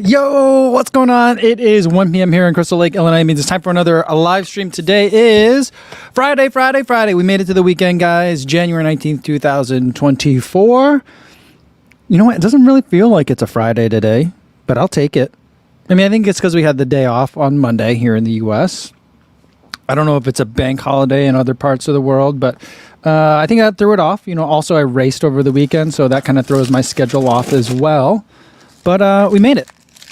Yo, what's going on? It is 1 p.m. here in Crystal Lake, Illinois. It means it's time for another live stream. Today is Friday. We made it to the weekend, guys. January 19th, 2024. You know what? It doesn't really feel like it's a Friday today, but I'll take it. I mean, I think it's because we had the day off on Monday here in the U.S. I don't know if it's a bank holiday in other parts of the world, but I think that threw it off. You know, also I raced over the weekend, so that kind of throws my schedule off as well. But we made it.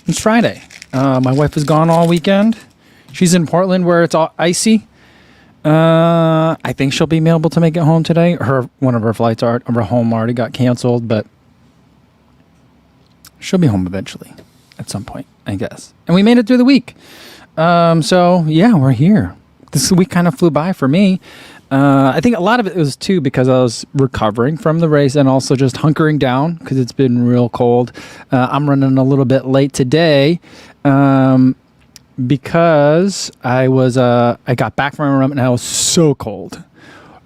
It's Friday. My wife is gone all weekend. She's in Portland where it's all icy. I think she'll be able to make it home today. One of her flights home already got canceled, but she'll be home eventually at some point, I guess. And we made it through the week. So yeah, we're here. This week kind of flew by for me. I think a lot of it was too because I was recovering from the race and also just hunkering down because it's been real cold. I'm running a little bit late today because I got back from my room and I was so cold,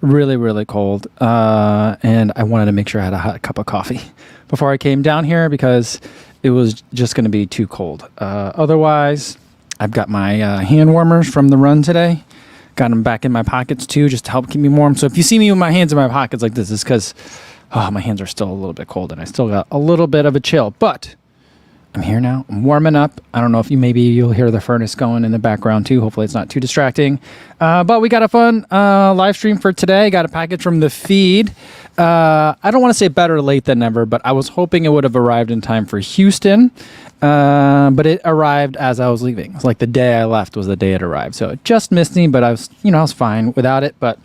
really, really cold. And I wanted to make sure I had a hot cup of coffee before I came down here because it was just going to be too cold. Otherwise, I've got my hand warmers from the run today. Got them back in my pockets too, just to help keep me warm. So if you see me with my hands in my pockets like this, it's because my hands are still a little bit cold and I still got a little bit of a chill. But I'm here now. I'm warming up. I don't know if you'll hear the furnace going in the background too. Hopefully it's not too distracting. But we got a fun live stream for today. Got a package from the feed. I don't want to say better late than never, but I was hoping it would have arrived in time for Houston. But it arrived as I was leaving. It's like the day I left was the day it arrived. So it just missed me, but I was fine without it. But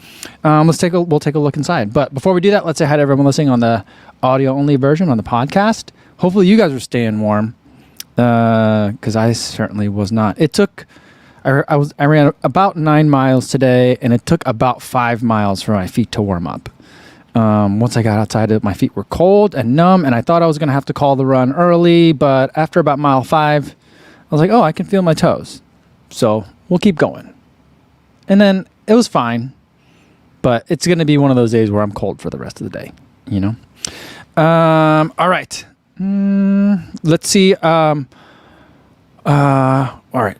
we'll take a look inside. But before we do that, let's say hi to everyone listening on the audio only version on the podcast. Hopefully you guys are staying warm. Because I certainly was not. I ran about 9 miles today, and it took about 5 miles for my feet to warm up. Once I got outside, my feet were cold and numb, and I thought I was going to have to call the run early, but after about mile 5, I was like, oh, I can feel my toes. So we'll keep going. And then it was fine, but it's going to be one of those days where I'm cold for the rest of the day, you know? All right. Let's see. All right.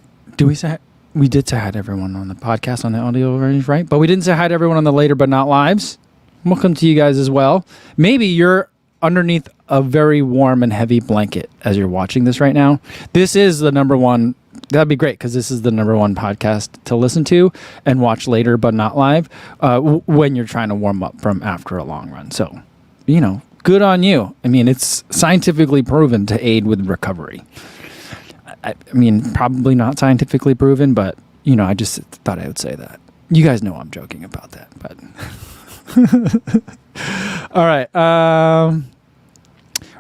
We did say hi to everyone on the podcast on the audio version, right? But we didn't say hi to everyone on the later but not lives. Welcome to you guys as well. Maybe you're underneath a very warm and heavy blanket as you're watching this right now. This is the number one. That'd be great because this is the number one podcast to listen to and watch later but not live when you're trying to warm up from after a long run. So, good on you. I mean, it's scientifically proven to aid with recovery. I mean, probably not scientifically proven, but, I just thought I would say that. You guys know I'm joking about that, but... All right.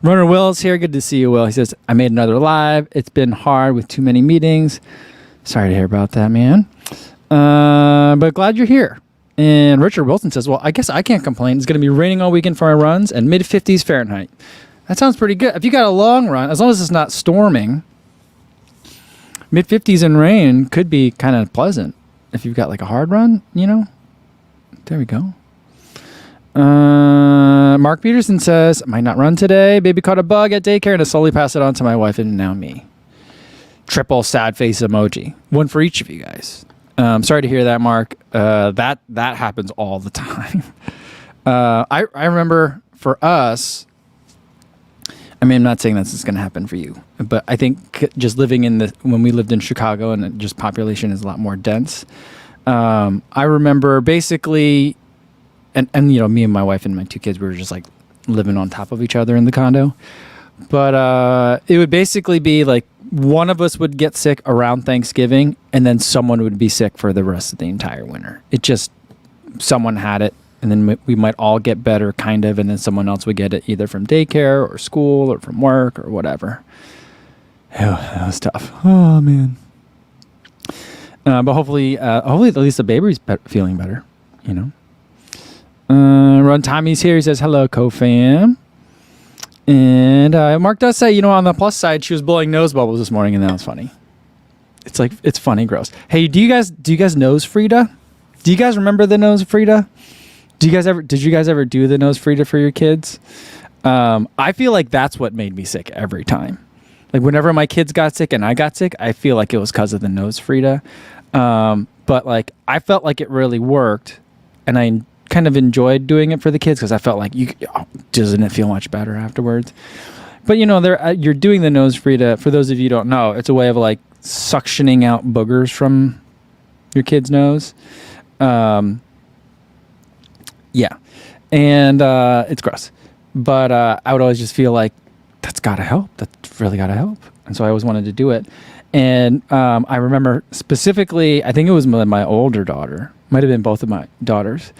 Runner Will's here. Good to see you, Will. He says, I made another live. It's been hard with too many meetings. Sorry to hear about that, man. But glad you're here. And Richard Wilson says, well, I guess I can't complain. It's going to be raining all weekend for my runs and mid-50s Fahrenheit. That sounds pretty good. If you got a long run, as long as it's not storming, mid-50s and rain could be kind of pleasant. If you've got like a hard run, There we go. Mark Peterson says, might not run today. Baby caught a bug at daycare and I slowly pass it on to my wife and now me. Triple sad face emoji. One for each of you guys. Sorry to hear that, Mark. That happens all the time. I remember for us, I mean, I'm not saying this is going to happen for you, but I think just living when we lived in Chicago and just population is a lot more dense. I remember basically, and me and my wife and my 2 kids, we were just like living on top of each other in the condo. But it would basically be like one of us would get sick around Thanksgiving and then someone would be sick for the rest of the entire winter. Someone had it and then we might all get better kind of, and then someone else would get it either from daycare or school or from work or whatever. Oh, that was tough. Oh, man. But hopefully at least the baby's feeling better, Ron Tommy's here. He says, hello, co-fam. And Mark does say, on the plus side, she was blowing nose bubbles this morning, and that was funny. It's funny, gross. Hey, do you guys nose Frida? Do you guys remember the nose Frida? Did you guys ever do the nose Frida for your kids? I feel like that's what made me sick every time. Like whenever my kids got sick and I got sick, I feel like it was because of the nose Frida. But like I felt like it really worked, and I kind of enjoyed doing it for the kids because I felt like doesn't it feel much better afterwards? But you're doing the nose Frida. For those of you who don't know, it's a way of like suctioning out boogers from your kid's nose. Yeah, and it's gross. But I would always just feel like that's got to help. That's really got to help. And so I always wanted to do it. And I remember specifically, I think it was my older daughter. Might have been both of my daughters.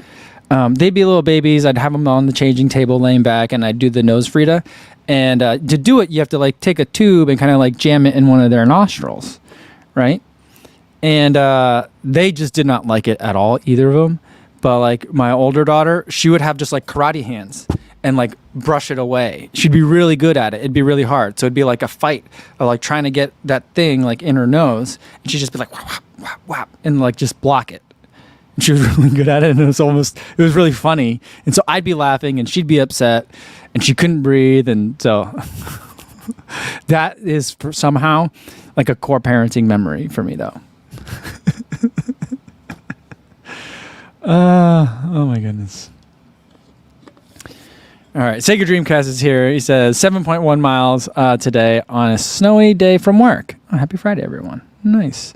They'd be little babies. I'd have them on the changing table laying back, and I'd do the nose Frida. And to do it, you have to like take a tube and kind of like jam it in one of their nostrils, right? And they just did not like it at all, either of them. But like my older daughter, she would have just like karate hands and like brush it away. She'd be really good at it. It'd be really hard. So it'd be like a fight of like trying to get that thing like in her nose. And she'd just be like, whap, whap, whap, whap, and like just block it. And she was really good at it. And it was really funny. And so I'd be laughing and she'd be upset and she couldn't breathe. And so that is somehow like a core parenting memory for me though. Oh my goodness. All right. Sacred Dreamcast is here. He says 7.1 miles today on a snowy day from work. Oh, happy Friday, everyone. Nice.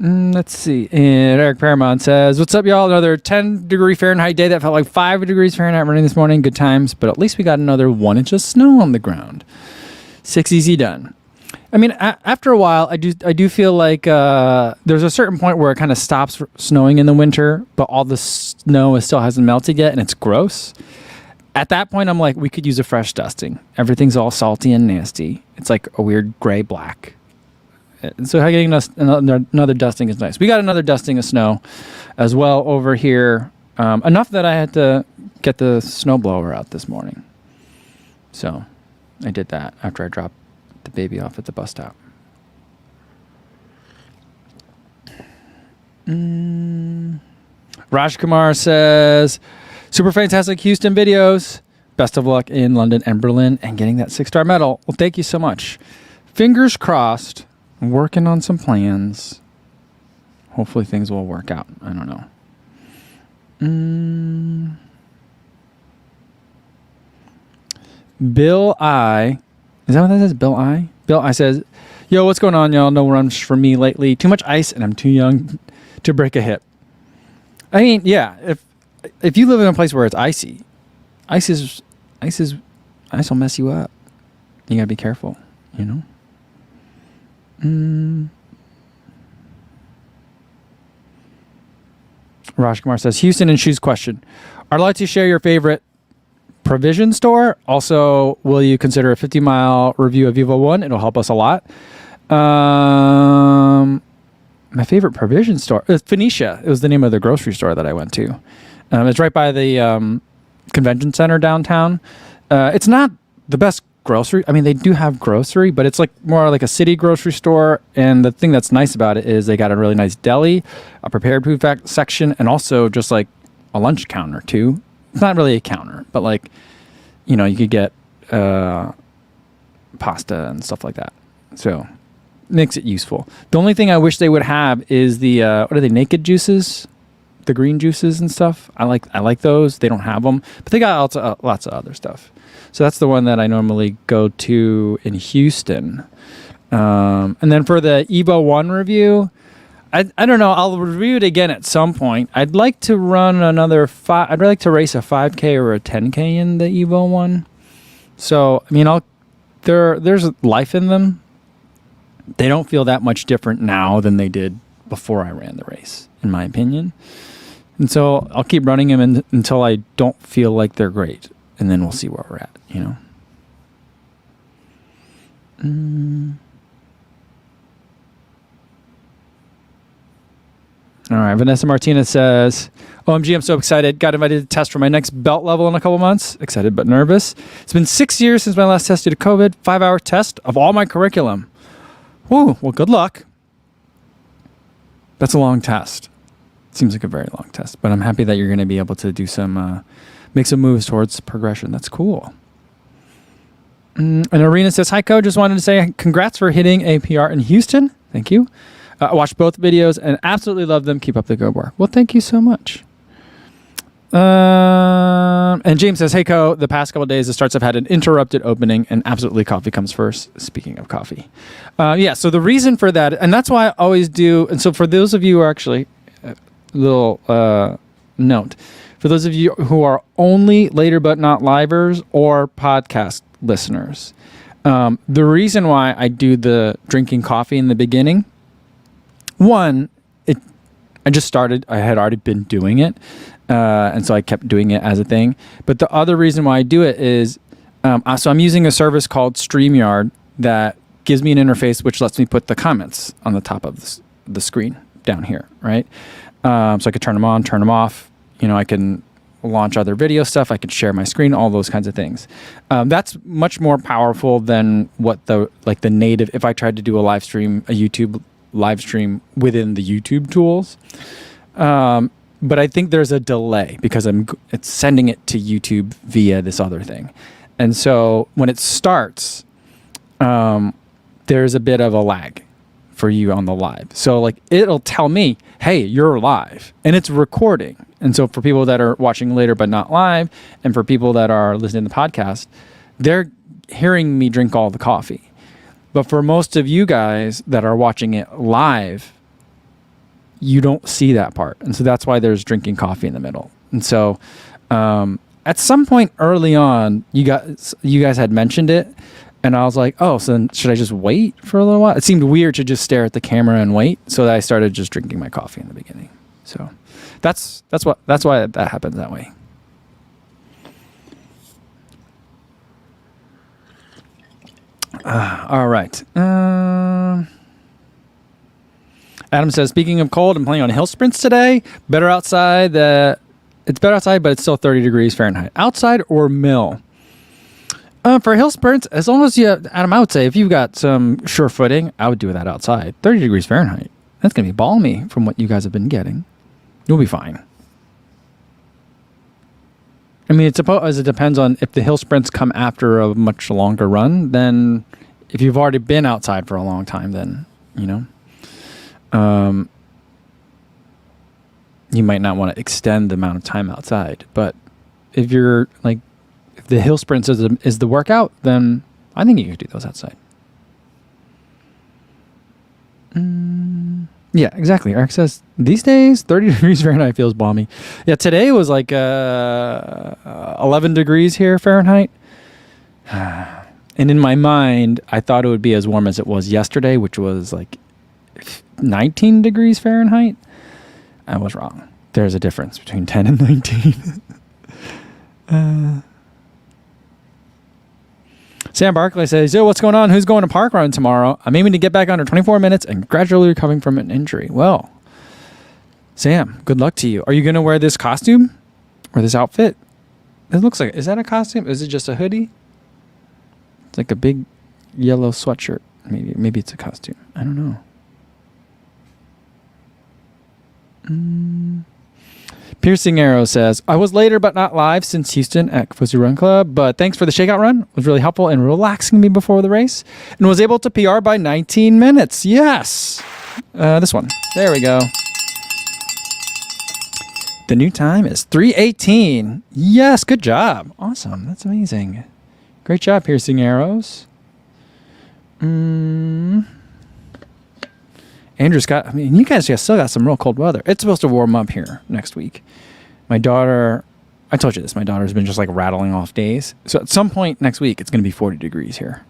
Let's see. And Eric Paramount says, what's up, y'all? Another 10-degree Fahrenheit day that felt like 5 degrees Fahrenheit running this morning. Good times. But at least we got another 1 inch of snow on the ground. 6 easy done. I mean, after a while, I do feel like there's a certain point where it kind of stops snowing in the winter, but all the snow still hasn't melted yet, and it's gross. At that point, I'm like, we could use a fresh dusting. Everything's all salty and nasty. It's like a weird gray-black. So getting another dusting is nice. We got another dusting of snow as well over here, enough that I had to get the snowblower out this morning. So I did that after I dropped the baby off at the bus stop. Raj Kumar says, super fantastic Houston videos. Best of luck in London and Berlin and getting that 6-star medal. Well, thank you so much. Fingers crossed. I'm working on some plans. Hopefully things will work out. I don't know. Bill I. Is that what that says? Bill I? Bill I says, yo, what's going on, y'all? No runs for me lately. Too much ice, and I'm too young to break a hip. I mean, yeah, if you live in a place where it's icy, ice will mess you up. You gotta be careful, you know? Raj Kumar says, Houston and shoes question. I'd like to share your favorite provision store. Also, will you consider a 50-mile review of Evo 1? It'll help us a lot. My favorite provision store is Phoenicia. It was the name of the grocery store that I went to. It's right by the convention center downtown. It's not the best grocery. I mean, they do have grocery, but it's like more like a city grocery store. And the thing that's nice about it is they got a really nice deli, a prepared food section, and also just like a lunch counter too. It's not really a counter, but like, you know, you could get pasta and stuff like that. So makes it useful. The only thing I wish they would have is the what are they, naked juices, the green juices and stuff. I like those. They don't have them, but they got lots of other stuff. So that's the one that I normally go to in Houston. And then for the Evo 1 review, I don't know. I'll review it again at some point. I'd like to run another I'd like to race a 5K or a 10K in the Evo 1. So, I mean, there's life in them. They don't feel that much different now than they did before I ran the race, in my opinion. And so I'll keep running them until I don't feel like they're great. And then we'll see where we're at, you know? All right, Vanessa Martinez says, OMG, I'm so excited. Got invited to test for my next belt level in a couple months. Excited but nervous. It's been 6 years since my last test due to COVID. 5-hour test of all my curriculum. Woo, well, good luck. That's a long test. Seems like a very long test, but I'm happy that you're going to be able to do some, make some moves towards progression. That's cool. And Arena says, hi, Coach. Just wanted to say congrats for hitting a PR in Houston. Thank you. I watched both videos and absolutely love them. Keep up the good work. Well, thank you so much. And James says, hey, Co, the past couple of days, the starts have had an interrupted opening and absolutely coffee comes first. Speaking of coffee. So the reason for that, and that's why I always do. And so for those of you who are actually, little note, for those of you who are only Later But Not Livers or podcast listeners, the reason why I do the drinking coffee in the beginning, one, I just started, I had already been doing it. And so I kept doing it as a thing. But the other reason why I do it is, so I'm using a service called StreamYard that gives me an interface which lets me put the comments on the top of the screen down here, right? So I could turn them on, turn them off. I can launch other video stuff. I could share my screen, all those kinds of things. That's much more powerful than what the native, if I tried to do a YouTube live stream within the YouTube tools. But I think there's a delay because it's sending it to YouTube via this other thing. And so when it starts, there's a bit of a lag for you on the live. So it'll tell me, hey, you're live, and it's recording. And so for people that are watching later but not live, and for people that are listening to the podcast, they're hearing me drink all the coffee. But for most of you guys that are watching it live, you don't see that part. And so that's why there's drinking coffee in the middle. And so at some point early on, you guys had mentioned it, and I was like, oh, so then should I just wait for a little while? It seemed weird to just stare at the camera and wait. So I started just drinking my coffee in the beginning. So that's why that happens that way. All right. Adam says, speaking of cold, I'm playing on hill sprints today. It's better outside, but it's still 30 degrees Fahrenheit. Outside or mill? For hill sprints, as long as Adam, I would say if you've got some sure footing, I would do that outside. 30 degrees Fahrenheit. That's going to be balmy from what you guys have been getting. You'll be fine. I mean, it depends on if the hill sprints come after a much longer run. Then if you've already been outside for a long time, then, you might not want to extend the amount of time outside. But if you're if the hill sprints is the workout, then I think you could do those outside. Yeah, exactly. Eric says, these days, 30 degrees Fahrenheit feels balmy. Yeah, today was 11 degrees here Fahrenheit. And in my mind, I thought it would be as warm as it was yesterday, which was 19 degrees Fahrenheit. I was wrong. There's a difference between 10 and 19. Sam Barkley says, yo, what's going on? Who's going to park run tomorrow? I'm aiming to get back under 24 minutes and gradually recovering from an injury. Well, Sam, good luck to you. Are you going to wear this costume or this outfit? It looks like, is that a costume? Is it just a hoodie? It's like a big yellow sweatshirt. Maybe it's a costume. I don't know. Piercing Arrow says, I was later but not live since Houston at Fuzzy Run Club, but thanks for the shakeout run. It was really helpful and relaxing me before the race, and was able to PR by 19 minutes. Yes. This one. There we go. The new time is 3:18. Yes, good job. Awesome. That's amazing. Great job, Piercing Arrows. Andrew's got, you guys still got some real cold weather. It's supposed to warm up here next week. My daughter, I told you this, my daughter's been just rattling off days. So at some point next week, it's going to be 40 degrees here.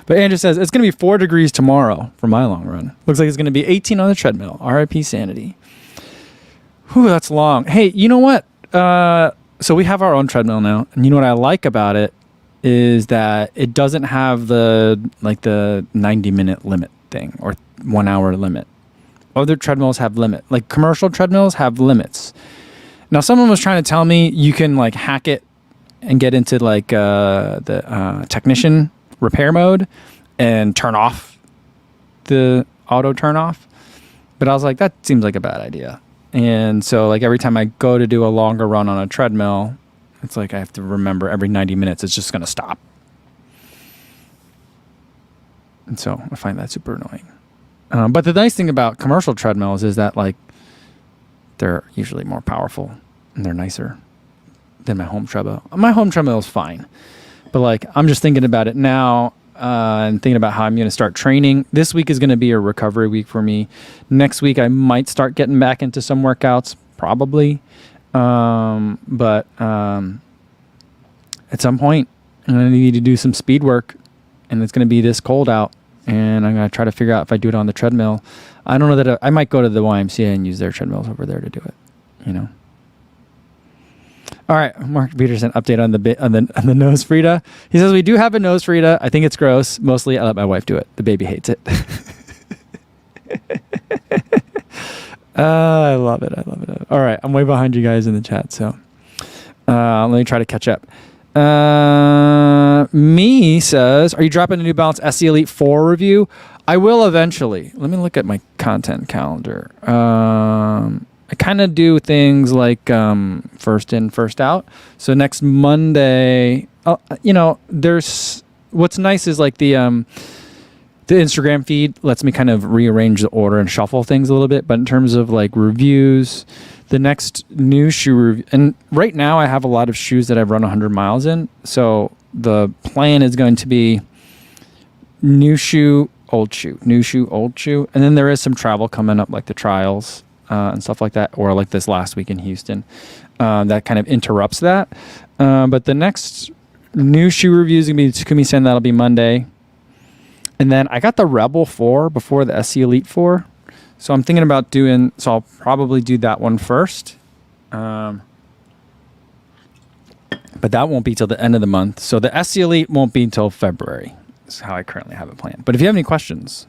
But Andrew says, it's going to be 4 degrees tomorrow for my long run. Looks like it's going to be 18 on the treadmill. RIP Sanity. Whew, that's long. Hey, you know what? So we have our own treadmill now. And you know what I like about it is that it doesn't have the 90-minute limit thing or 1 hour limit. Other treadmills have limit. Commercial treadmills have limits. Now, someone was trying to tell me you can hack it and get into the technician repair mode and turn off the auto turn off. But I was like, that seems like a bad idea. And so every time I go to do a longer run on a treadmill, it's I have to remember every 90 minutes it's just going to stop. And so I find that super annoying. But the nice thing about commercial treadmills is that like they're usually more powerful and they're nicer than my home treadmill. My home treadmill is fine, but like I'm just thinking about it now and thinking about how I'm going to start training. This week is going to be a recovery week for me. Next week I might start getting back into some workouts, probably. But at some point I'm going to need to do some speed work, and it's going to be this cold out, and I'm going to try to figure out if I do it on the treadmill. I don't know that I might go to the YMCA and use their treadmills over there to do it, you know. All right, Mark Peterson, update on the nose Frida. He says we do have a nose Frida. I think it's gross. Mostly, I let my wife do it. The baby hates it. I love it. All right, I'm way behind you guys in the chat, so let me try to catch up. Me says, are you dropping a New Balance SE Elite 4 review? I will eventually. Let me look at my content calendar. I kind of do things like first in, first out. So next Monday, there's what's nice is like the Instagram feed lets me kind of rearrange the order and shuffle things a little bit. But in terms of like reviews, the next new shoe review, and right now I have a lot of shoes that I've run 100 miles in. So the plan is going to be new shoe, old shoe, new shoe, old shoe. And then there is some travel coming up, like the trials and stuff like that, or like this last week in Houston. That kind of interrupts that. But the next new shoe review is going to be Takumi-san. That'll be Monday. And then I got the Rebel 4 before the SE Elite 4. So I'm thinking about so I'll probably do that one first. But that won't be till the end of the month. So the SE Elite won't be until February. That's how I currently have it planned. But if you have any questions,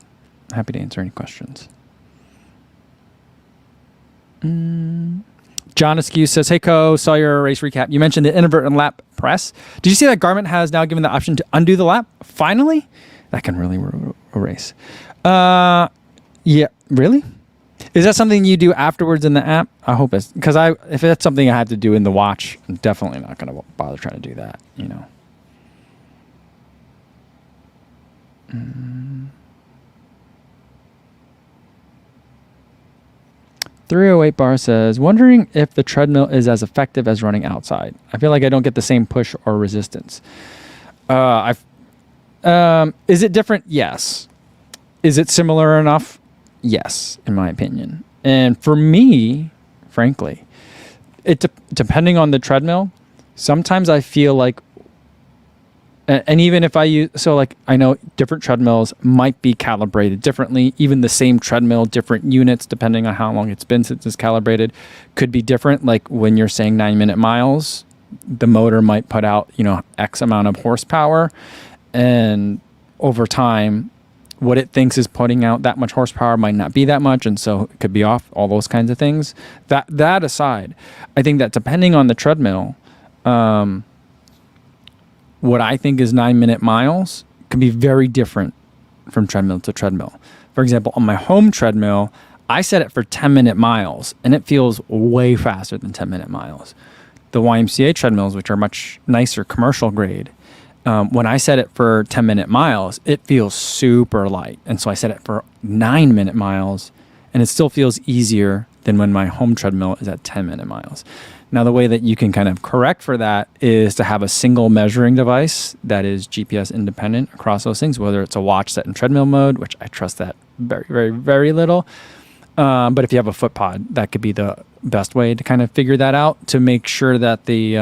I'm happy to answer any questions. John Askew says, hey, Co, saw your race recap. You mentioned the inadvertent lap press. Did you see that Garmin has now given the option to undo the lap? Finally? That can really erase. Yeah, really? Is that something you do afterwards in the app? I hope it's, because if that's something I have to do in the watch, I'm definitely not going to bother trying to do that, you know. 308 Bar says, wondering if the treadmill is as effective as running outside. I feel like I don't get the same push or resistance. Is it different? Yes. Is it similar enough? Yes, in my opinion. And for me, frankly, depending on the treadmill, sometimes I feel like, and even if I use, so like I know different treadmills might be calibrated differently. Even the same treadmill, different units, depending on how long it's been since it's calibrated, could be different. Like when you're saying 9-minute miles, the motor might put out, X amount of horsepower. And over time, what it thinks is putting out that much horsepower might not be that much. And so it could be off, all those kinds of things. That aside, I think that depending on the treadmill, what I think is 9-minute miles can be very different from treadmill to treadmill. For example, on my home treadmill, I set it for 10-minute miles, and it feels way faster than 10-minute miles. The YMCA treadmills, which are much nicer commercial grade, when I set it for 10-minute miles, it feels super light. And so I set it for 9-minute miles, and it still feels easier than when my home treadmill is at 10-minute miles. Now, the way that you can kind of correct for that is to have a single measuring device that is GPS independent across those things, whether it's a watch set in treadmill mode, which I trust that very, very, very little. But if you have a foot pod, that could be the best way to kind of figure that out, to make sure that the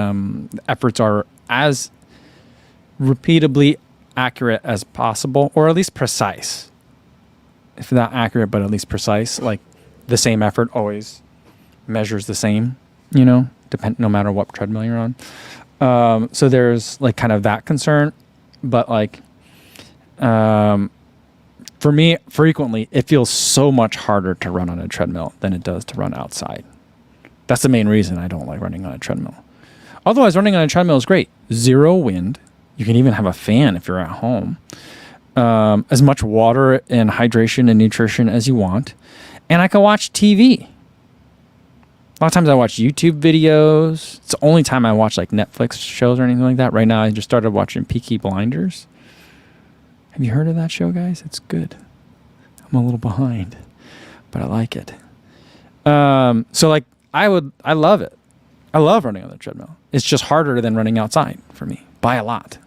efforts are as repeatably accurate as possible, or at least precise. If not accurate, but at least precise, like the same effort always measures the same, no matter what treadmill you're on. So there's like kind of that concern, but like, for me, frequently, it feels so much harder to run on a treadmill than it does to run outside. That's the main reason I don't like running on a treadmill. Otherwise, running on a treadmill is great. 0 wind. You can even have a fan if you're at home. As much water and hydration and nutrition as you want. And I can watch TV. A lot of times I watch YouTube videos. It's the only time I watch like Netflix shows or anything like that. Right now, I just started watching Peaky Blinders. Have you heard of that show, guys? It's good. I'm a little behind, but I like it. So like I love it. I love running on the treadmill. It's just harder than running outside for me by a lot.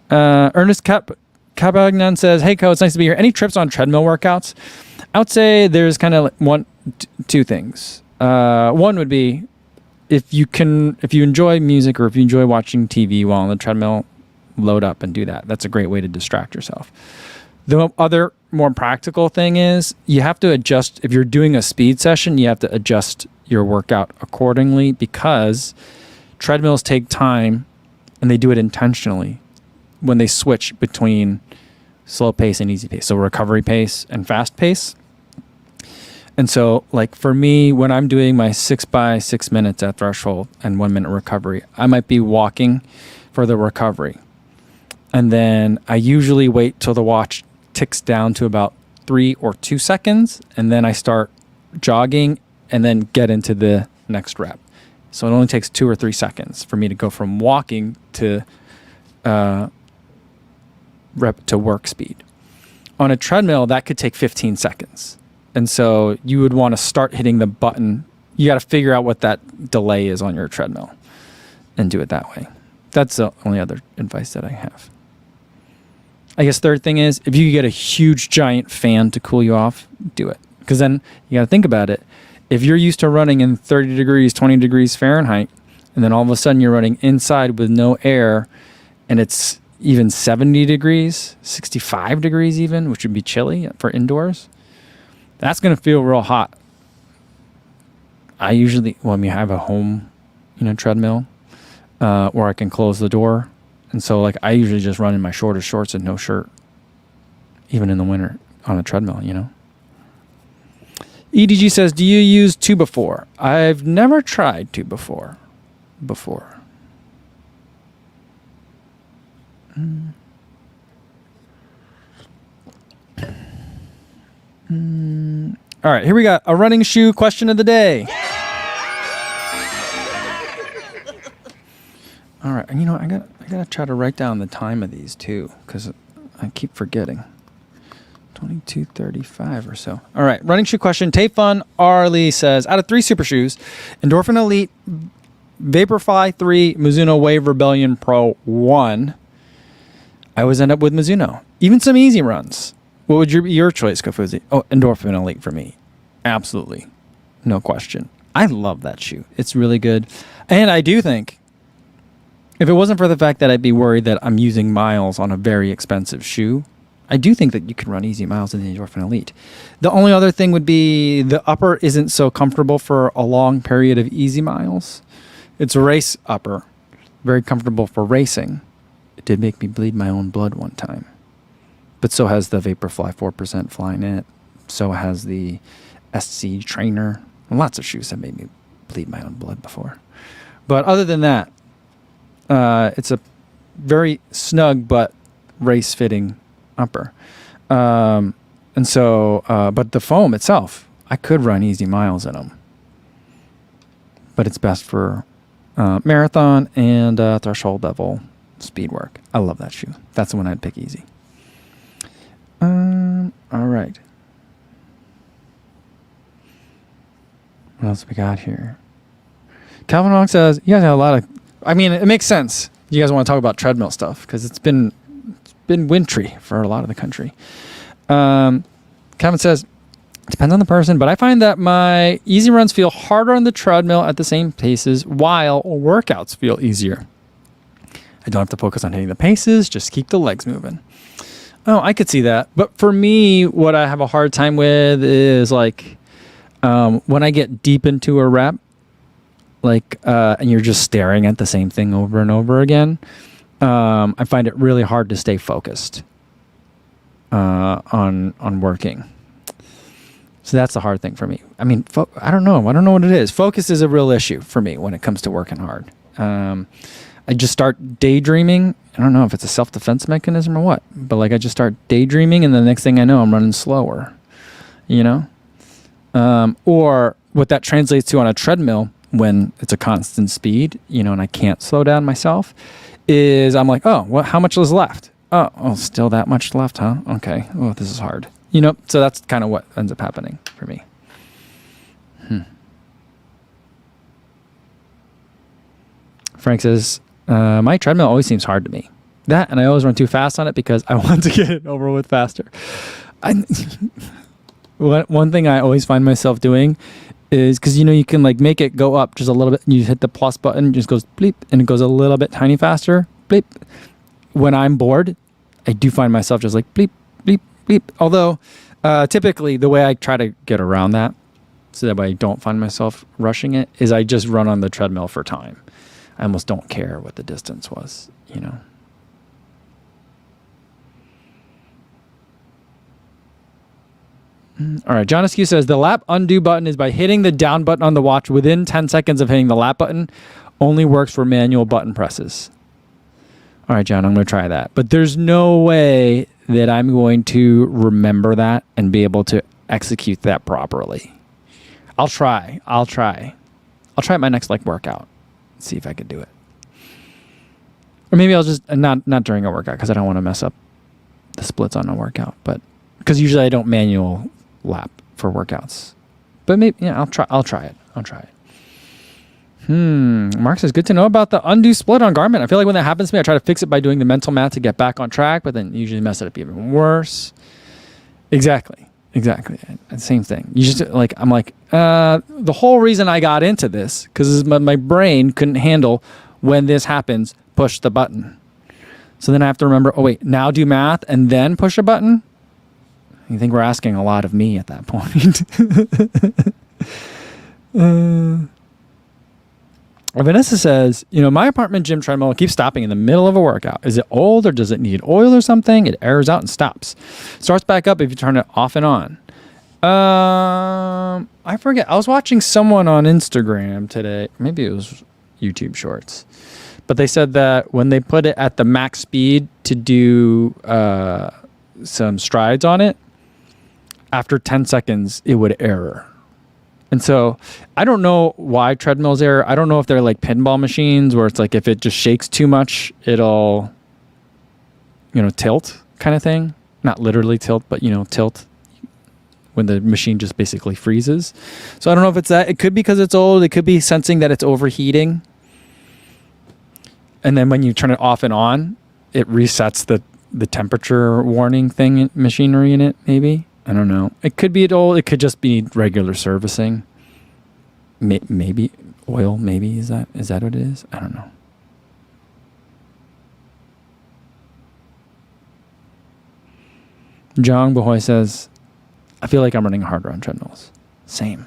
Ernest Cabagnan says, "Hey, Co, it's nice to be here. Any trips on treadmill workouts?" I would say there's kind of two things. One would be if you enjoy music or if you enjoy watching TV while on the treadmill, load up and do that. That's a great way to distract yourself. The other more practical thing is you have to adjust. If you're doing a speed session, you have to adjust your workout accordingly because treadmills take time and they do it intentionally when they switch between slow pace and easy pace. So recovery pace and fast pace. And so like for me, when I'm doing my 6 by 6 minutes at threshold and 1 minute recovery, I might be walking for the recovery. And then I usually wait till the watch ticks down to about 3 or 2 seconds. And then I start jogging and then get into the next rep. So it only takes 2 or 3 seconds for me to go from walking to rep to work speed. On a treadmill, that could take 15 seconds. And so you would want to start hitting the button. You got to figure out what that delay is on your treadmill and do it that way. That's the only other advice that I have. I guess third thing is if you get a huge giant fan to cool you off, do it. Because then you got to think about it. If you're used to running in 30 degrees, 20 degrees Fahrenheit, and then all of a sudden you're running inside with no air and it's even 70 degrees, 65 degrees even, which would be chilly for indoors, that's going to feel real hot. I have a home, treadmill where I can close the door. And so like I usually just run in my shortest shorts and no shirt, even in the winter on a treadmill, EDG says, do you use 2x4? I've never tried 2x4 before. All right, here we got a running shoe question of the day. All right, and I gotta try to write down the time of these too, because I keep forgetting. 22:35 or so. All right, running shoe question. Tayfun Arley says, out of 3 super shoes, Endorphin Elite, Vaporfly 3, Mizuno Wave Rebellion Pro 1, I always end up with Mizuno. Even some easy runs. What would your choice, Kofuzi? Oh, Endorphin Elite for me. Absolutely. No question. I love that shoe. It's really good. And I do think, if it wasn't for the fact that I'd be worried that I'm using miles on a very expensive shoe, I do think that you can run easy miles in the Endorphin Elite. The only other thing would be the upper isn't so comfortable for a long period of easy miles. It's a race upper. Very comfortable for racing. It did make me bleed my own blood one time. But so has the Vaporfly 4% Flyknit. So has the SC Trainer. Lots of shoes have made me bleed my own blood before. But other than that, it's a very snug but race-fitting upper. And so, but the foam itself, I could run easy miles in them. But it's best for marathon and threshold level speed work. I love that shoe. That's the one I'd pick easy. All right. What else we got here? Calvin Wong says, you guys have a lot of... I mean, it makes sense. You guys want to talk about treadmill stuff because it's been wintry for a lot of the country. Calvin says, depends on the person, but I find that my easy runs feel harder on the treadmill at the same paces while workouts feel easier. I don't have to focus on hitting the paces, just keep the legs moving. Oh, I could see that. But for me, what I have a hard time with is like when I get deep into a rep, like and you're just staring at the same thing over and over again, I find it really hard to stay focused on working. So that's the hard thing for me. I mean, I don't know. I don't know what it is. Focus is a real issue for me when it comes to working hard. I just start daydreaming. I don't know if it's a self-defense mechanism or what, but like I just start daydreaming and the next thing I know, I'm running slower, or what that translates to on a treadmill when it's a constant speed, and I can't slow down myself, is I'm like, oh, how much is left? Oh, still that much left, huh? Okay. Oh, this is hard. So that's kind of what ends up happening for me. Frank says, my treadmill always seems hard to me. That, and I always run too fast on it because I want to get it over with faster. One thing I always find myself doing is, because you can like make it go up just a little bit, and you hit the plus button, it just goes bleep, and it goes a little bit tiny faster, bleep. When I'm bored, I do find myself just like bleep, bleep, bleep. Although, typically the way I try to get around that, so that way I don't find myself rushing it, is I just run on the treadmill for time. I almost don't care what the distance was, All right, John Askew says, the lap undo button is by hitting the down button on the watch within 10 seconds of hitting the lap button. Only works for manual button presses. All right, John, I'm going to try that. But there's no way that I'm going to remember that and be able to execute that properly. I'll try at my next workout. See if I could do it. Or maybe I'll just, not during a workout, because I don't want to mess up the splits on a workout. But because usually I don't manual lap for workouts. But maybe, I'll try it. Mark says, good to know about the undo split on Garmin. I feel like when that happens to me, I try to fix it by doing the mental math to get back on track, but then usually mess it up even worse. Exactly. Same thing. You just I'm like, the whole reason I got into this, because my brain couldn't handle when this happens, push the button. So then I have to remember, now do math and then push a button? I think we're asking a lot of me at that point. Vanessa says, my apartment gym treadmill keeps stopping in the middle of a workout. Is it old or does it need oil or something? It airs out and stops. Starts back up if you turn it off and on. I forget. I was watching someone on Instagram today. Maybe it was YouTube Shorts. But they said that when they put it at the max speed to do some strides on it, after 10 seconds, it would error. And so I don't know why treadmills error. I don't know if they're like pinball machines where it's like if it just shakes too much, it'll, tilt kind of thing. Not literally tilt, but, tilt when the machine just basically freezes. So I don't know if it's that. It could be because it's old. It could be sensing that it's overheating. And then when you turn it off and on, it resets the temperature warning thing, machinery in it, maybe. I don't know. It could be old. It could just be regular servicing. Maybe oil. Maybe is that what it is? I don't know. Jong Bahoy says, I feel like I'm running harder on treadmills. Same.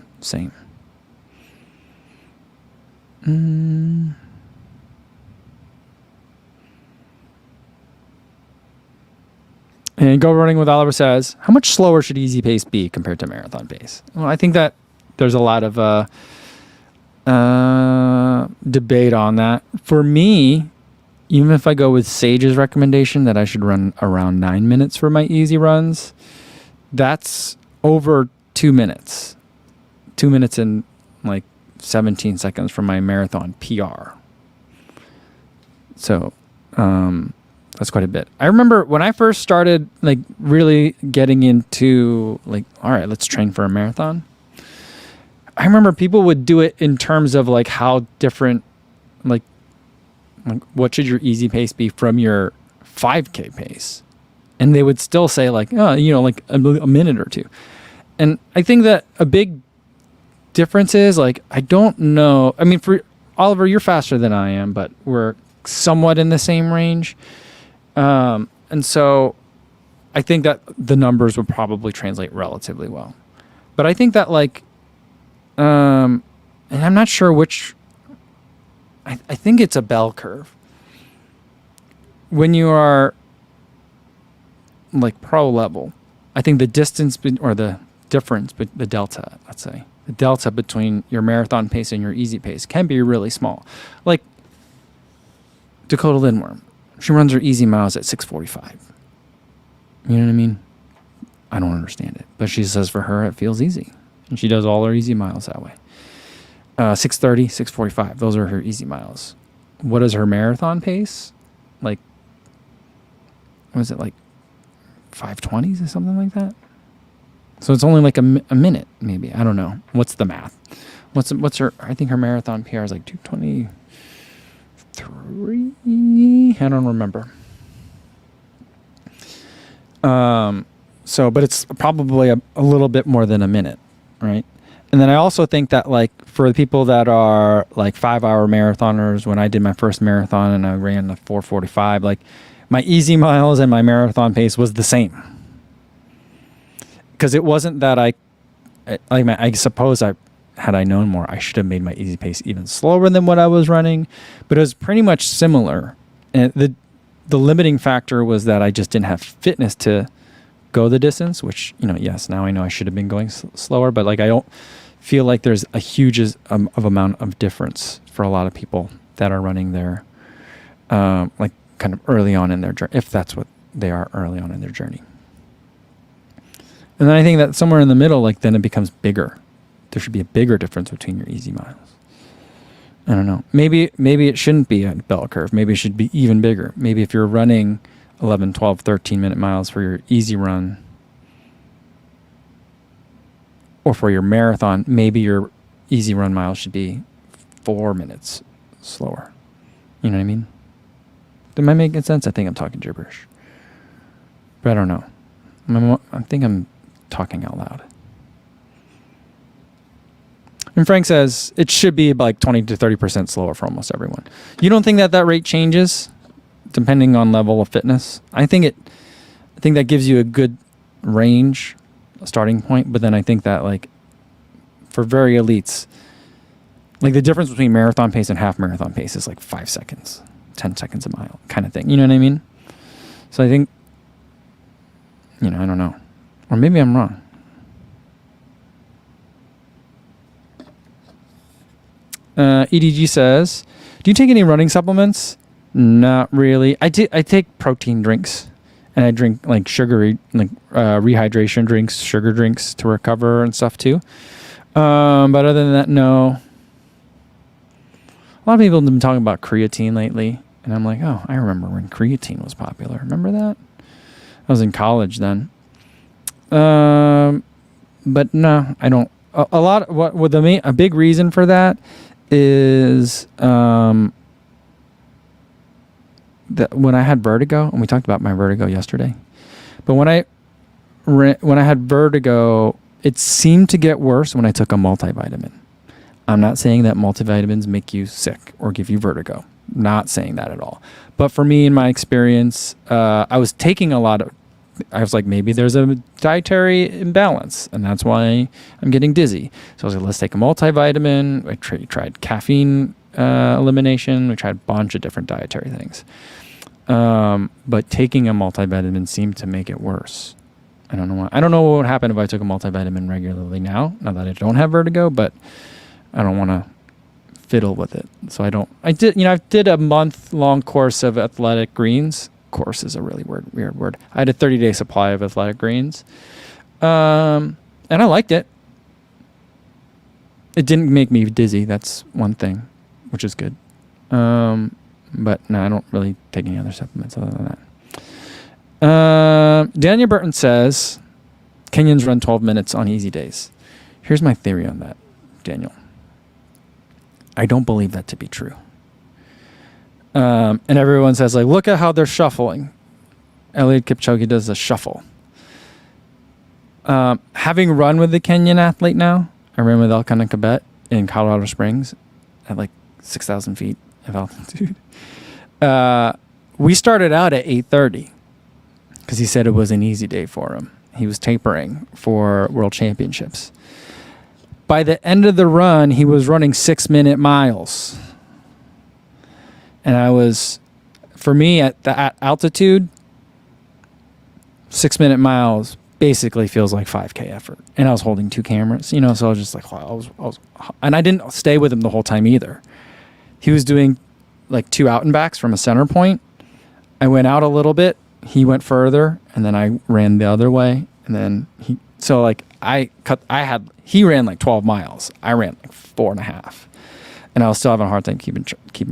And Go Running with Oliver says, how much slower should easy pace be compared to marathon pace? Well, I think that there's a lot of debate on that. For me, even if I go with Sage's recommendation that I should run around 9 minutes for my easy runs, that's over 2 minutes. 2 minutes and 17 seconds for my marathon PR. So, that's quite a bit. I remember when I first started really getting into all right, let's train for a marathon. I remember people would do it in terms of how different, what should your easy pace be from your 5K pace? And they would still say a minute or two. And I think that a big difference is I don't know. I mean, for Oliver, you're faster than I am, but we're somewhat in the same range. And so I think that the numbers would probably translate relatively well. But I think that and I'm not sure which, I think it's a bell curve. When you are pro level, I think the distance or the difference, but the delta, let's say, the delta between your marathon pace and your easy pace can be really small. Dakota Lindworm. She runs her easy miles at 6:45. You know what I mean? I don't understand it. But she says for her, it feels easy. And she does all her easy miles that way. 6:30, 6:45. Those are her easy miles. What is her marathon pace? was it like 5:20s or something like that? So it's only like a minute, maybe. I don't know. What's the math? What's her? I think her marathon PR is like 2:23. I don't remember. So, but it's probably a little bit more than a minute, right? And then I also think that like for the people that are like 5-hour marathoners, when I did my first marathon and I ran the 4:45, like my easy miles and my marathon pace was the same. Because it wasn't that I suppose had I known more, I should have made my easy pace even slower than what I was running, but it was pretty much similar. And the limiting factor was that I just didn't have fitness to go the distance, which, yes, now I know I should have been going slower, but like I don't feel like there's a huge of amount of difference for a lot of people that are running their like kind of early on in their journey, if that's what they are early on in their journey. And then I think that somewhere in the middle, like then it becomes bigger. There should be a bigger difference between your easy miles. I don't know. Maybe it shouldn't be a bell curve. Maybe it should be even bigger. Maybe if you're running 11, 12, 13-minute miles for your easy run or for your marathon, maybe your easy run miles should be 4 minutes slower. You know what I mean? Am I making sense? I think I'm talking gibberish. But I don't know. I think I'm talking out loud. And Frank says it should be like 20 to 30% slower for almost everyone. You don't think that rate changes depending on level of fitness? I think that gives you a good range, a starting point. But then I think that like for very elites, like the difference between marathon pace and half marathon pace is like 5 seconds, 10 seconds a mile kind of thing. You know what I mean? So I think, I don't know. Or maybe I'm wrong. EDG says, do you take any running supplements? Not really. I take protein drinks, and I drink like sugary, like rehydration drinks, sugar drinks to recover and stuff too. But other than that, no. A lot of people have been talking about creatine lately, and I'm like, oh, I remember when creatine was popular. Remember that? I was in college then. But no, I don't. A big reason for that is that when I had vertigo, and we talked about my vertigo yesterday, but when I had vertigo, it seemed to get worse when I took a multivitamin. I'm not saying that multivitamins make you sick or give you vertigo. Not saying that at all. But for me, in my experience, I was taking I was like, maybe there's a dietary imbalance, and that's why I'm getting dizzy. So I was like, let's take a multivitamin. I tried caffeine elimination. We tried a bunch of different dietary things. But taking a multivitamin seemed to make it worse. I don't know why. I don't know what would happen if I took a multivitamin regularly now that I don't have vertigo, but I don't want to fiddle with it. So I did a month-long course of Athletic Greens. Course is a really weird word. I had a 30-day supply of Athletic Greens. And I liked it. It didn't make me dizzy. That's one thing, which is good. But no, I don't really take any other supplements other than that. Daniel Burton says, Kenyans run 12 minutes on easy days. Here's my theory on that, Daniel. I don't believe that to be true. And everyone says, like, look at how they're shuffling. Eliud Kipchoge does a shuffle. Having run with the Kenyan athlete now, I ran with Elkanah Kibet in Colorado Springs at like 6,000 feet of altitude. We started out at 8:30 because he said it was an easy day for him. He was tapering for World Championships. By the end of the run, he was running 6-minute miles. And for me, at altitude, 6-minute miles basically feels like 5K effort. And I was holding 2 cameras, so I was just like, and I didn't stay with him the whole time either. He was doing like 2 out and backs from a center point. I went out a little bit. He went further, and then I ran the other way. And then he ran like 12 miles. I ran like 4.5. And I was still having a hard time keeping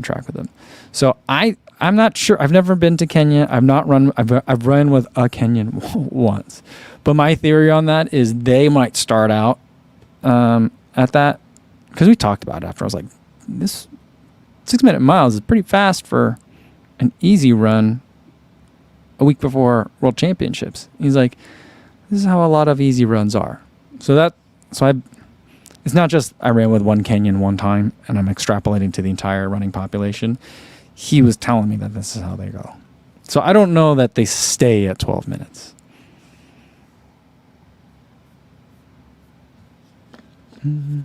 track with him. So I I'm not sure. I've never been to Kenya. I've run with a Kenyan once. But my theory on that is they might start out at that, because we talked about it after. I was like, this 6-minute miles is pretty fast for an easy run a week before World Championships. He's like, this is how a lot of easy runs are. It's not just I ran with one Kenyan one time and I'm extrapolating to the entire running population. He was telling me that this is how they go. So I don't know that they stay at 12 minutes. Mm-hmm.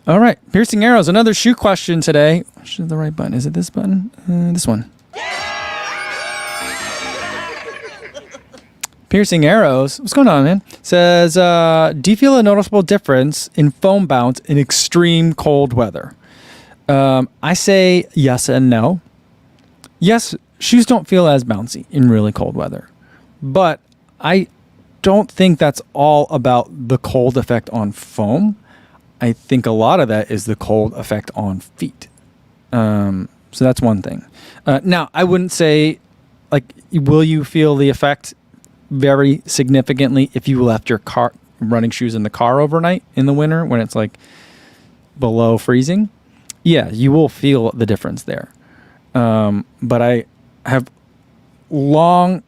All right, Piercing Arrows, another shoe question today. Which is the right button? Is it this button? This one. Piercing Arrows, what's going on, man? Says, do you feel a noticeable difference in foam bounce in extreme cold weather? I say yes and no. Yes, shoes don't feel as bouncy in really cold weather, but I don't think that's all about the cold effect on foam. I think a lot of that is the cold effect on feet. So that's one thing. Now, I wouldn't say, like, will you feel the effect very significantly if you left your car running shoes in the car overnight in the winter when it's like below freezing? Yeah, you will feel the difference there. But I have long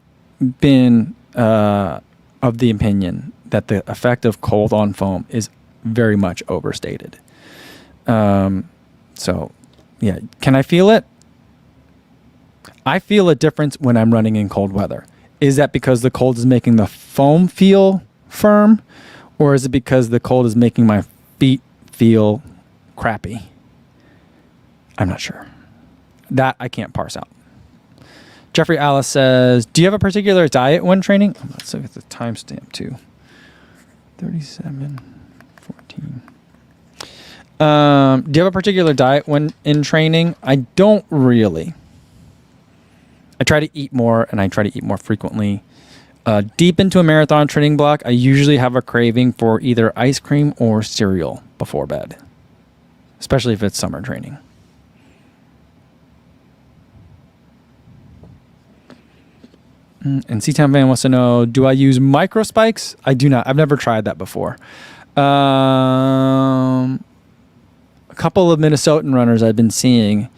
been of the opinion that the effect of cold on foam is very much overstated. So, yeah, can I feel it? I feel a difference when I'm running in cold weather. Is that because the cold is making the foam feel firm, or is it because the cold is making my feet feel crappy? I'm not sure. That I can't parse out. Jeffrey Alice says, do you have a particular diet when training? Let's look at the timestamp too. 37:14. Do you have a particular diet when in training? I don't really. I try to eat more, and I try to eat more frequently. Deep into a marathon training block, I usually have a craving for either ice cream or cereal before bed, especially if it's summer training. And C-Town Van wants to know, do I use micro spikes? I do not. I've never tried that before. A couple of Minnesotan runners I've been seeing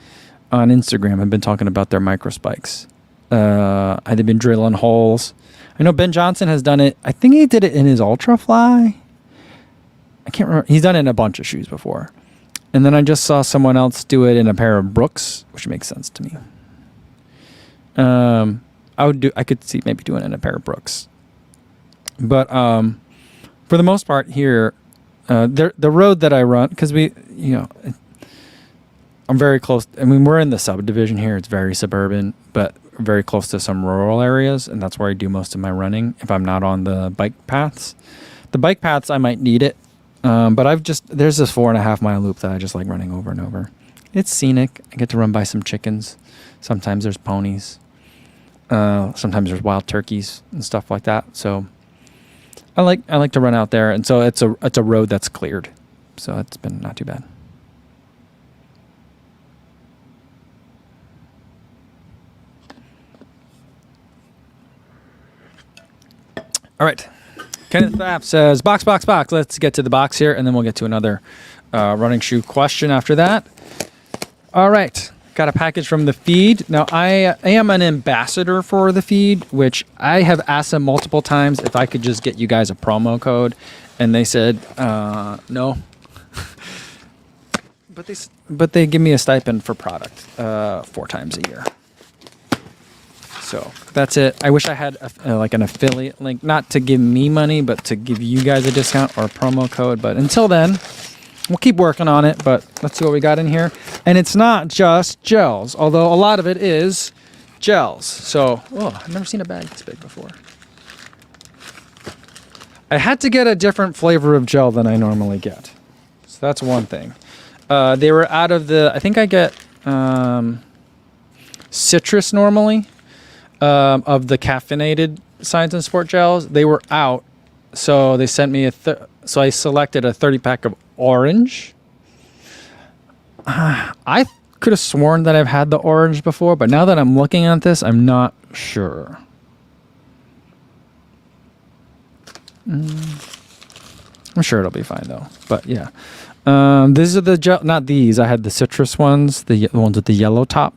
on Instagram have been talking about their micro spikes. They've been drilling holes. I know Ben Johnson has done it. I think he did it in his Ultra Fly. I can't remember. He's done it in a bunch of shoes before. And then I just saw someone else do it in a pair of Brooks, which makes sense to me. I could see maybe doing it in a pair of Brooks. But for the most part here, the road that I run, because I'm very close. I mean, we're in the subdivision here. It's very suburban, but very close to some rural areas, and that's where I do most of my running if I'm not on the bike paths. The bike paths, I might need it, but there's this 4.5 mile loop that I just like running over and over. It's scenic. I get to run by some chickens. Sometimes there's ponies. Sometimes there's wild turkeys and stuff like that. So I like to run out there, and so it's a road that's cleared. So it's been not too bad. All right. Kenneth Pfaff says, box. Let's get to the box here, and then we'll get to another running shoe question after that. All right. Got a package from the feed. Now, I am an ambassador for the feed, which I have asked them multiple times if I could just get you guys a promo code, and they said no. But they give me a stipend for product 4 times a year. So that's it. I wish I had like an affiliate link, not to give me money, but to give you guys a discount or a promo code. But until then, we'll keep working on it. But let's see what we got in here. And it's not just gels, although a lot of it is gels. So, I've never seen a bag this big before. I had to get a different flavor of gel than I normally get. So that's one thing. They were out of I think I get citrus normally. Of the caffeinated Science and Sport gels, they were out So they sent me so I selected a 30 pack of orange. I could have sworn that I've had the orange before, but now that I'm looking at this, I'm not sure. I'm sure it'll be fine though. But yeah, these are the not these. I had the citrus ones, the ones with the yellow top,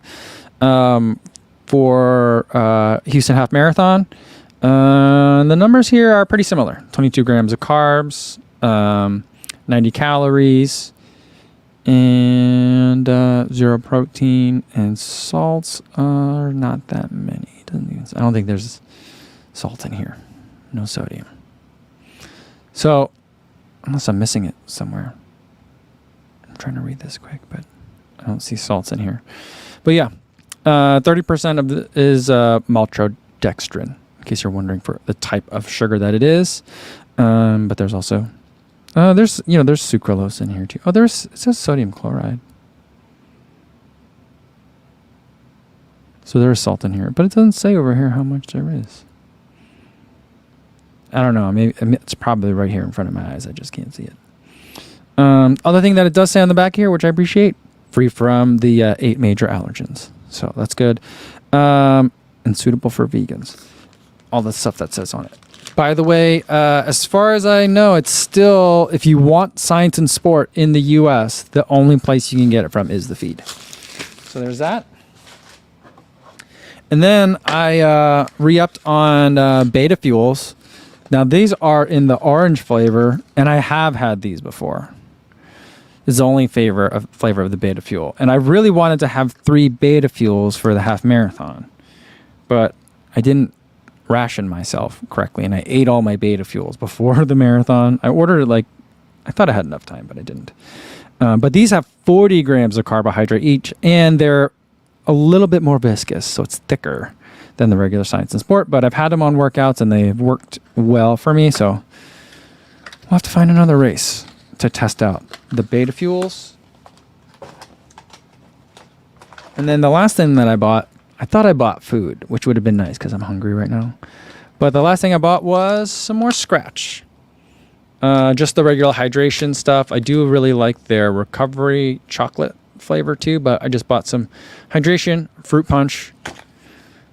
for Houston Half Marathon. The numbers here are pretty similar: 22 grams of carbs, 90 calories, and 0 protein, and salts are not that many. I don't think there's salt in here. No sodium. So, unless I'm missing it somewhere. I'm trying to read this quick, but I don't see salts in here. But yeah, 30% of is maltodextrin, in case you're wondering for the type of sugar that it is. But there's also there's sucralose in here too. Oh, it says sodium chloride. So there is salt in here, but it doesn't say over here how much there is. I don't know. Maybe it's probably right here in front of my eyes. I just can't see it. Other thing that it does say on the back here, which I appreciate, free from the 8 major allergens. So that's good. And suitable for vegans. All the stuff that says on it. By the way, as far as I know, it's still, if you want Science and Sport in the U.S., the only place you can get it from is the feed. So there's that. And then I re-upped on Beta Fuels. Now, these are in the orange flavor, and I have had these before. It's the only flavor of the Beta Fuel. And I really wanted to have 3 Beta Fuels for the half marathon, but I didn't ration myself correctly, and I ate all my Beta Fuels before the marathon. I ordered it I thought I had enough time, but I didn't. But these have 40 grams of carbohydrate each, and they're a little bit more viscous, so it's thicker than the regular Science and Sport, but I've had them on workouts and they've worked well for me, so we'll have to find another race to test out the Beta Fuels. And then the last thing that I bought, I thought I bought food, which would have been nice because I'm hungry right now, but the last thing I bought was some more Scratch. Just the regular hydration stuff. I do really like their recovery chocolate flavor too, but I just bought some hydration fruit punch.